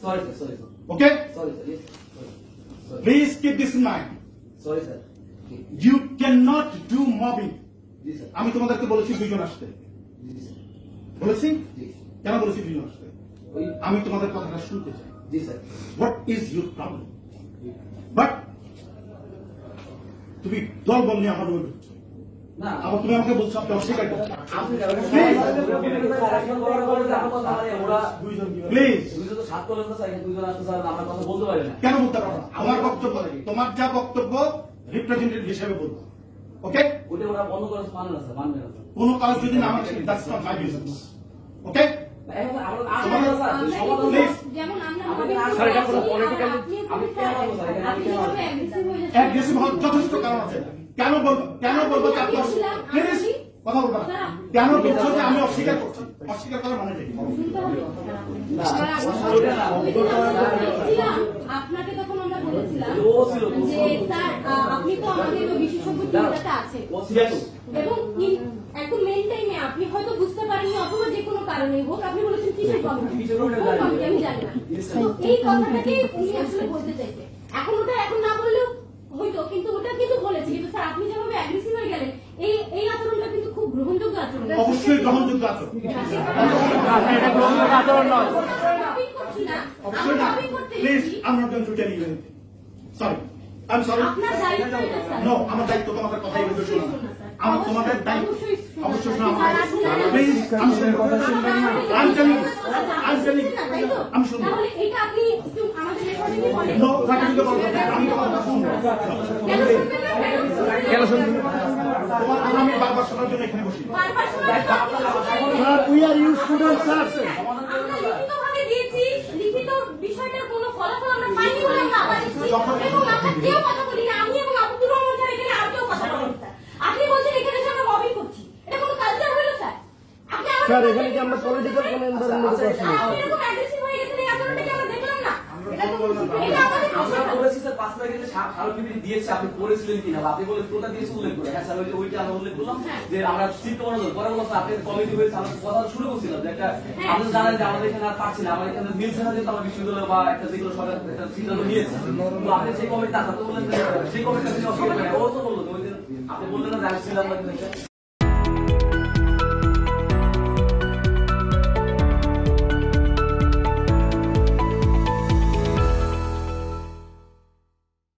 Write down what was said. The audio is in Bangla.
Sorry, sir. Sorry, sir. Okay? Sorry, sir. Yes. Sorry. Please keep this in mind. Sorry, sir. You cannot do mobbing. G sir. আমি তোমাদেরকে বলেছি দুইজন আসতে। জি স্যার। বলেছি? জি। কেন বলেছি দুইজন আসতে? আমি তোমাদের কথাটা শুনতে চাই। জি sir. What is your problem? But তুমি দল বল নিয়ে আমার রোড হচ্ছে না, আবার তুমি আমাকে বলছো আপনি অস্বীকার করছেন। প্লিজ কেন বলতে পারবো না? আমার বক্তব্য তোমার যা বক্তব্য রিপ্রেজেন্টেটিভ হিসেবে বলবো। ওকে? কোন কাজ যদি না আমাকে that's not my business. Okay? Aggressive হওয়ার যথেষ্ট কারণ আছে। কেন বলবো যে আপনি প্লিজ কথা বলবো না। কেন বলছো যে আমি অস্বীকার করছি? অস্বীকার করার মানে কি? আপনাকে তখন আমরা বলেছিলাম যে স্যার আপনি তো আমাদের বিশেষজ্ঞ টিমটাতে আছেন এবং একদম মেন টাইমে আপনি হয়তো বুঝতে পারেননি অথবা যে কোনো কারণে হোক আপনি বলেছেন কিসের কমিটি আমি জানি না। তো এই কথাটাকে উনি আসলে বলতে চাইছে। এখন ওটা এখন না বললেও হয়তো, কিন্তু ওটা কিন্তু বলেছে। কিন্তু স্যার আপনি যেভাবে অ্যাগ্রেসিভ হয়ে গেলেন এই আচরণটা কিন্তু খুব গ্রহণযোগ্য আচরণ। অবশ্যই গ্রহণযোগ্য আচরণ। অবশ্যই না। Please I am not going to tell you anything. Sorry, I am sorry. আপনার দায়িত্ব এটা স্যার। নো, আমার দায়িত্ব তোমাদের কথাই বলতে শুনো। আমার তোমাদের দায়িত্ব অবশ্যই শোনো। প্লিজ আমি কথা শুনবেন না। আমি শুনবো। তাহলে এটা আপনি একটু আমাদের রেকর্ডিং এ বলেন। নো, রাখতে বলবো না। আমি কথা শুনবো। কেন শুনবেন না? তোমার কথা আমি বারবার শোনার জন্য এখানে বসি। বারবার শোনার sir, we are you student sir. আমরা লিখিতভাবে দিয়েছি, লিখিত বিষয়টার কোনো ফলাফল আমরা পাইনি বলে আমরা আবার এসেছি এবং আমরা কেউ কথা বলি না। আমি এবং আব্দুর রহমান স্যার এখানে আর কেউ কথা বলেন স্যার। আপনি বলছেন এখানে যে আমরা মবিং করছি, এটা কোনো কালচার হলো স্যার? আপনি স্যার এখানে কি আমরা পলিটিক্যাল কোন এনভায়রনমেন্টে আছি? আপনি এরকম অ্যাগ্রেসিভ হয়ে গেছেন, এই আচরণটা কি আমরা দেখলাম না? এটা আমাদের আমরা বলেছি স্যার 5 মিনিট স্মারকলিপি দিয়েছে, আপনি পড়েছিলেন কিনা বা আপনি বলে কোনটা দিয়েছে উল্লেখ করে। হ্যাঁ স্যার, ওইটা আমরা উল্লেখ করলাম যে আমরা সিট মনোযোগ পরে বললাম আপনি কমিটি হয়েছে, আমরা কথা শুরু করছিলাম যে একটা আপনি জানেন যে আমাদের এখানে আর পাচ্ছি না, আমাদের এখানে মিলছে না, যেহেতু আমরা বিশ্ববিদ্যালয় বা একটা যেগুলো সরকার একটা সিদ্ধান্ত নিয়েছে, তো আপনি সেই কমিটি আসা তো বললেন সেই কমিটিটা তিনি অস্বীকার করেন। ও তো বললো ওই দিন আপনি বললেন না যে আমি ছিলাম না।